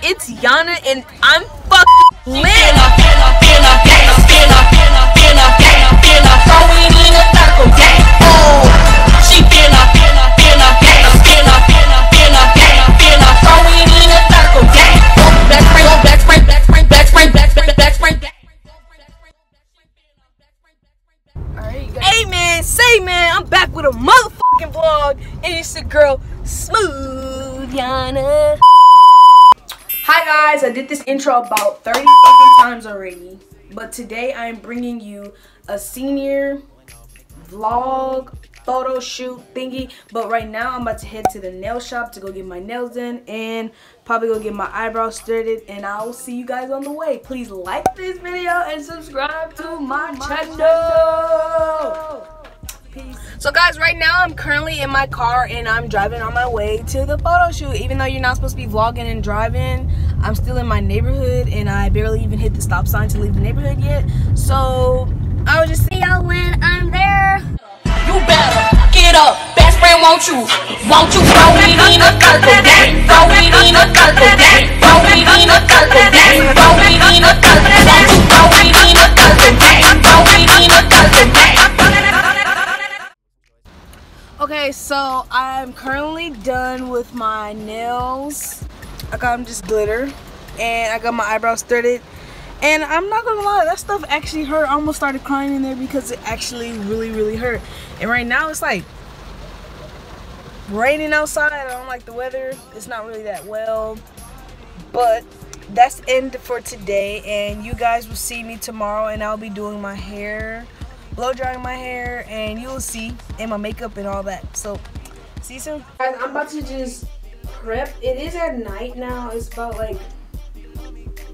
Itzyana, and I'm fucking lit. Hey man, say man, I'm back with a motherfucking vlog, and it's your girl Smooth-Yana. Hi guys, I did this intro about 30 fucking times already, but today I'm bringing you a senior vlog photo shoot thingy. But right now I'm about to head to the nail shop to go get my nails done and probably go get my eyebrows threaded, and I will see you guys on the way. Please like this video and subscribe to my channel. Peace. So guys, right now I'm currently in my car and I'm driving on my way to the photo shoot. Even though you're not supposed to be vlogging and driving, I'm still in my neighborhood and I barely even hit the stop sign to leave the neighborhood yet. So I was just see y'all when I'm there. You better get up, best friend, won't you throw me in a circle, throw me in a circle, throw me in a circle, throw me in a circle, won't you throw me in a circle, throw me in a circle. Okay, so I'm currently done with my nails. I got them just glitter, and I got my eyebrows threaded. And I'm not gonna lie, that stuff actually hurt. I almost started crying in there because it actually really hurt. And right now it's like raining outside. I don't like the weather. It's not really that well. But that's the end for today. And you guys will see me tomorrow, and I'll be doing my hair, blow drying my hair, and you'll see, and my makeup and all that. So see you soon. Guys, I'm about to just prep. It is at night now. It's about like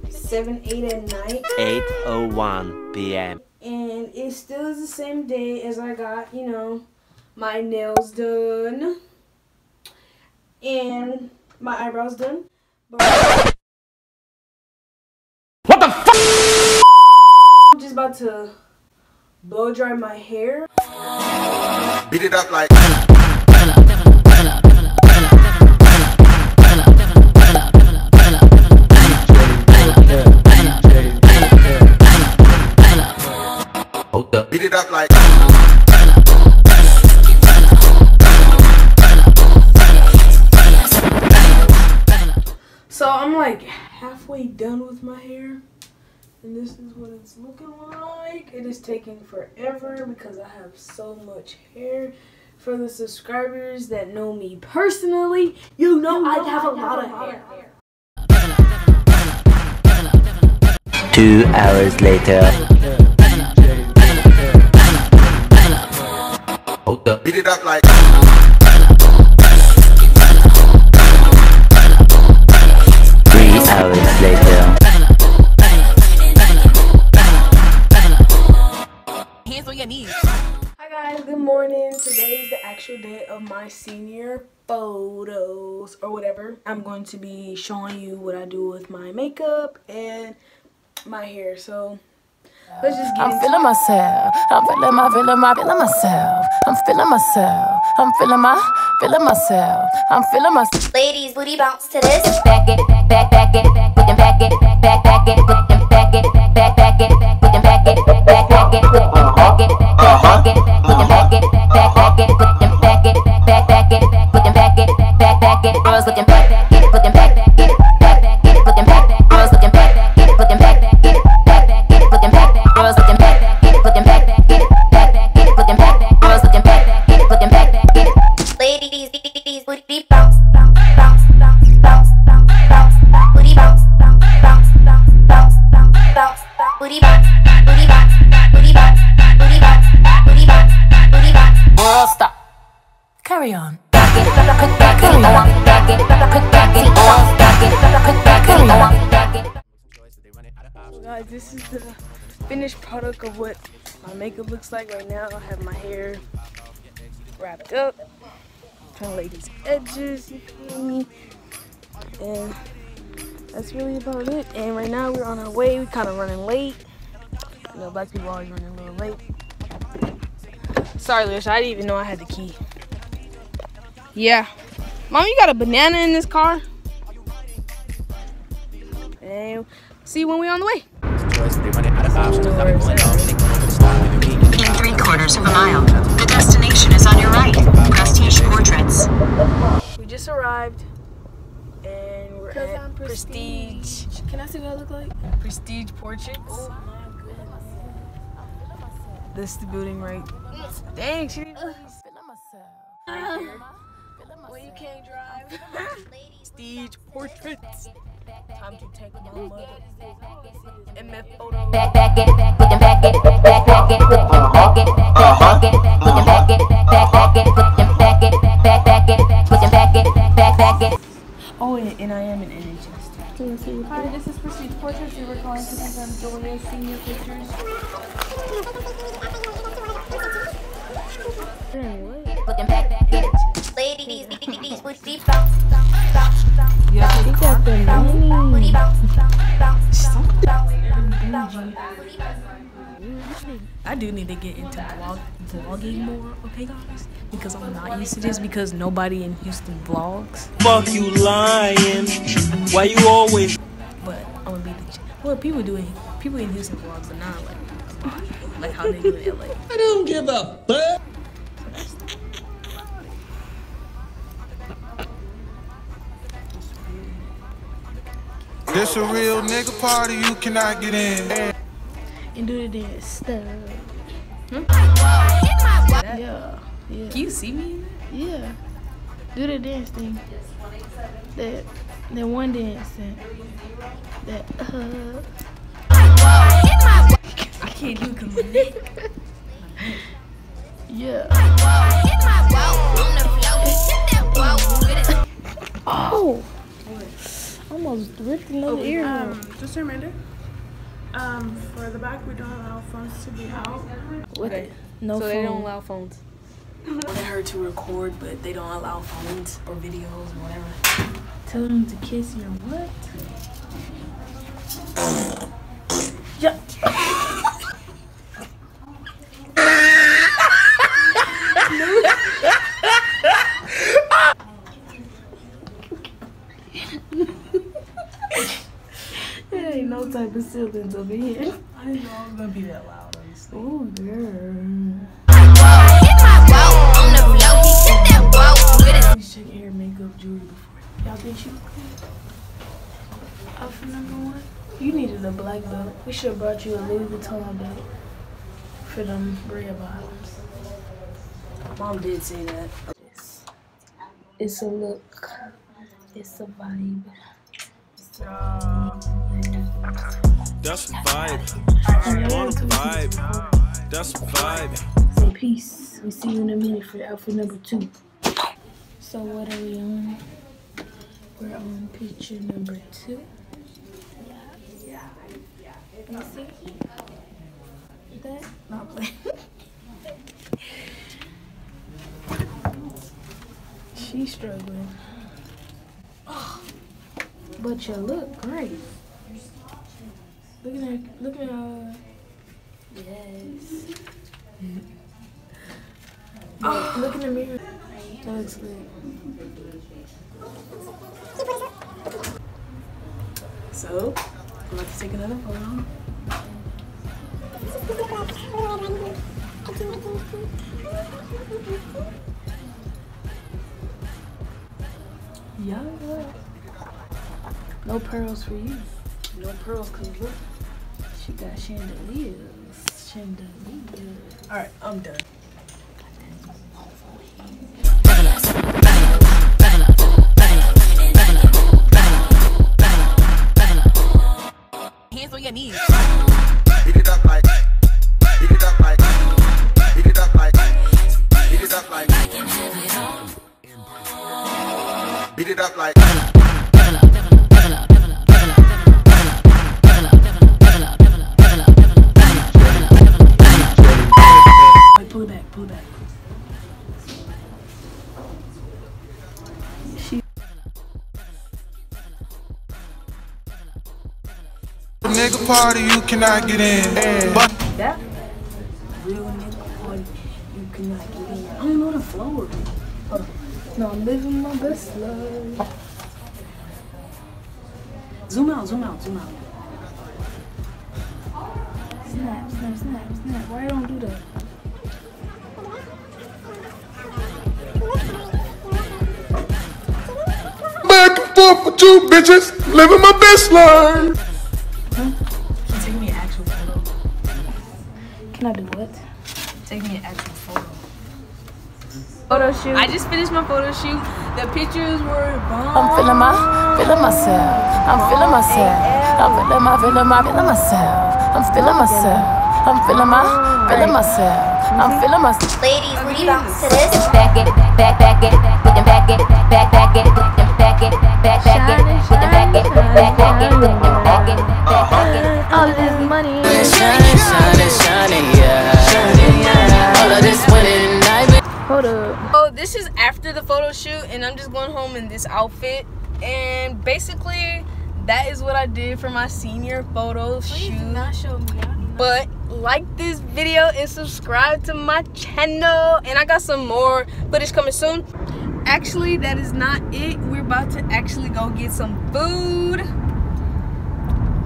7, 8 at night. 8:01 p.m. And it still is the same day as I got, you know, my nails done and my eyebrows done. But What the fuck? I'm just about to blow dry my hair. Beat it up like. Beat it up like. So I'm like halfway done with my hair, and this is what it's looking like. It is taking forever because I have so much hair. For the subscribers that know me personally, you know I have a lot of hair. 2 hours later. Beat it up like. 3 hours later. Hands on your knees. Hi guys, good morning. Today is the actual day of my senior photos or whatever. I'm going to be showing you what I do with my makeup and my hair. So let's just get I'm feeling myself. I'm feeling myself. I'm feeling myself. I'm feeling myself. I'm feeling myself. Ladies, booty bounce to this. Back it, back it, back it, back it, back it, with them back it, back it, with them back it, back it, with them back it, back it, with them back it, back it, with them back it, back it, with them back it, back it, girls looking back it, with them back it, back it, with them back it, girls looking back it, with them back it, back it, with them back it, girls looking back it, with them back it, back it, with them back it, girls looking back it, with them back it. Ladies, booty bounce, bounce, bounce, bounce, bounce, bounce, bounce, booty bounce, bounce, bounce, bounce, bounce, bounce, booty bounce, booty bounce, booty bounce, booty bounce, booty bounce, booty bounce. Girl, stop. Carry on. So guys, this is the finished product of what my makeup looks like right now. I have my hair wrapped up, trying to lay these edges, you feel me? And that's really about it. And right now we're on our way. We're kind of running late. You know, black people always running a little late. Sorry, Lish, I didn't even know I had the key. Yeah. Mom, you got a banana in this car? And see you when we're on the way. In 3/4 of a mile, the destination is on your right. Prestige Portraits. We just arrived, and we're at Prestige. Can I see what I look like? Prestige Portraits. Oh my goodness. This is the building, right? Dang, she didn't. When you can't drive. Prestige Portraits. Time to take my mother. MF photo. Back it, with them back it, back it, with them back it, back it, with them back it, back it, with them back it, back it, with them back it, back it. Oh, and I am an NHS. Hi, this is Prestige Portraits. We were calling to take Julia's senior pictures. With them back it. Ladies, with deep bounce. Yeah, He got the money. I do need to get into vlogging more, okay guys? Because I'm not used to this because nobody in Houston vlogs. Fuck you lying. Why you always? But I'm gonna be well, people in Houston vlogs, but not like how they do in LA. I don't give a fuck. This a real nigga party, you cannot get in. And do the dance stuff. Yeah. Can you see me? Yeah. Do the dance thing. That one dance thing. That I can't do it because my neck. yeah. Oh! Almost ripped another ear. Just a reminder, for the back, we don't allow phones to be out. Okay. No So phone. they don't allow phones. I wanted her to record, but they don't allow phones or videos or whatever. Tell them to kiss your what? Yeah. There ain't no type of ceilings over here. I didn't know I was gonna be that loud. Honestly. Oh, girl. Please check hair, makeup, jewelry before. Y'all think she look good? Outfit number 1? You needed a black belt. We should have brought you a Louis Vuitton belt for them red bottoms. Mom did say that. It's a look. It's a vibe. That's a vibe. Want a vibe. That's a vibe. So peace. We see you in a minute for outfit number 2. So what are we on? We're on picture number 2. Let me see. That? Not playing. She's struggling. But you look great. Look at her. Look at her. Yes. Look in the mirror. That looks good. So, I'm about to take another photo. Yeah. No pearls for you. No pearls, cause look. She got chandeliers. Chandeliers. Alright, I'm done. Hands on your knees. Beat it up like, beat it up like, beat it up like, beat it up like, beat it up like. Wait, pull it back, pull it back. Nigga party, you cannot get in. But That real nigga party, you cannot get in. I don't know the flow of it. Hold on. No, I'm living my best life. Zoom out, zoom out, zoom out. Snap, snap, snap, snap. Why you don't do that? Back and forth with you bitches, living my best life. Take me an actual photo. Can I do what? Take me an actual photo. Photo shoot. I just finished my photo shoot. The pictures were bomb. I'm feeling myself. I'm feeling myself. I'm feeling myself. I'm feeling myself. I'm feeling myself. I'm feeling myself. Ladies, will you bounce to this? Back it, back it, with them back it, back it, with them back it, back it, with them back it, back it, with them back it, back it. All of this money. Shining, yeah. All of this winning night. Hold up. So this is after the photo shoot, and I'm just going home in this outfit. And basically, that is what I did for my senior photo shoot. Not show me. But like this video and subscribe to my channel, and I got some more footage coming soon. Actually, that is not it. We're about to actually go get some food.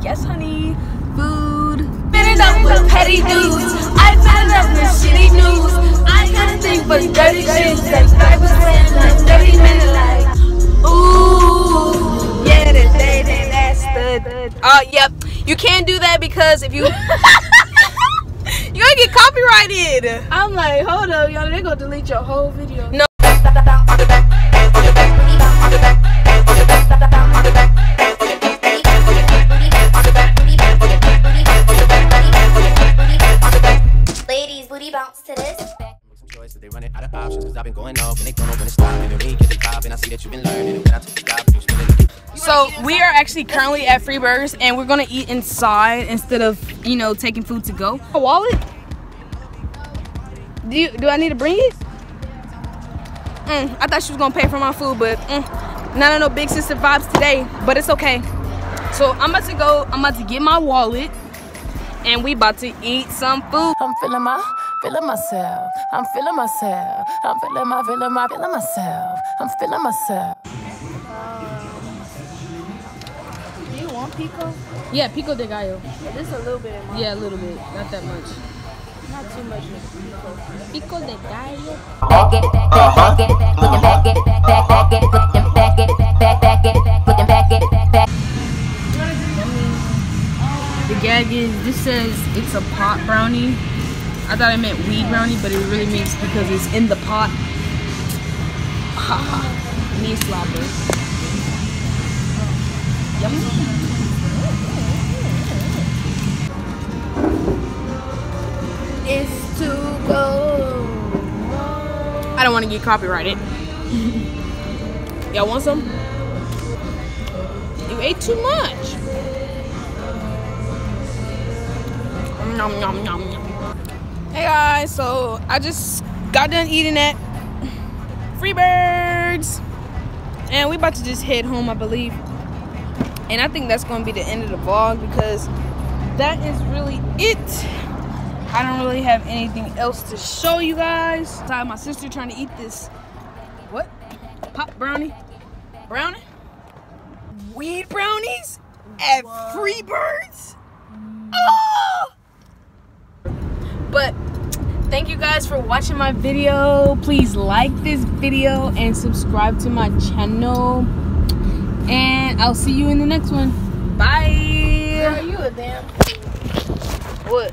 Yes, honey, food. Fitted up with petty dudes. I fitted up with shitty news. I got a thing for dirty shit. That's 5% like 30 minutes like. Ooh, yeah, that's the. Yep. You can't do that because if you you're gonna get copyrighted. I'm like, hold up, y'all. They gonna delete your whole video. No. Ladies, booty bounce to this. They running out of options because I've been going off and they don't know when to stop. And they get the top and I see that you've been learning. And when I took the job, you spend it. So we are actually currently at Free Burgers, and we're gonna eat inside instead of, you know, taking food to go. A wallet? Do I need to bring it? I thought she was gonna pay for my food, but none of no big sister vibes today. But it's okay. So I'm about to get my wallet, and we about to eat some food. I'm feeling myself. I'm feeling myself. I'm feeling myself. I'm feeling myself. Do you want pico? Yeah, pico de gallo. This a little bit in mine. Yeah, a little bit, not that much. Not too much. Pico de gallo. Back it, back it, with them back it, back it, with them back it, back it, with them back it, back. The gag is, this says it's a pot brownie. I thought it meant weed brownie, but it really means because it's in the pot. Haha, knee slapper. Yum. It's to go. I don't want to get copyrighted. Y'all want some? You ate too much. Nom, nom, nom, nom. Hey guys, so I just got done eating at Free Birds, and we about to just head home, I believe. And I think that's going to be the end of the vlog because that is really it. I don't really have anything else to show you guys. I have my sister trying to eat this, what? Pop brownie? Brownie? Weed brownies at Free Birds? Oh! But thank you guys for watching my video. Please like this video and subscribe to my channel. And I'll see you in the next one. Bye. Are you a damn? What?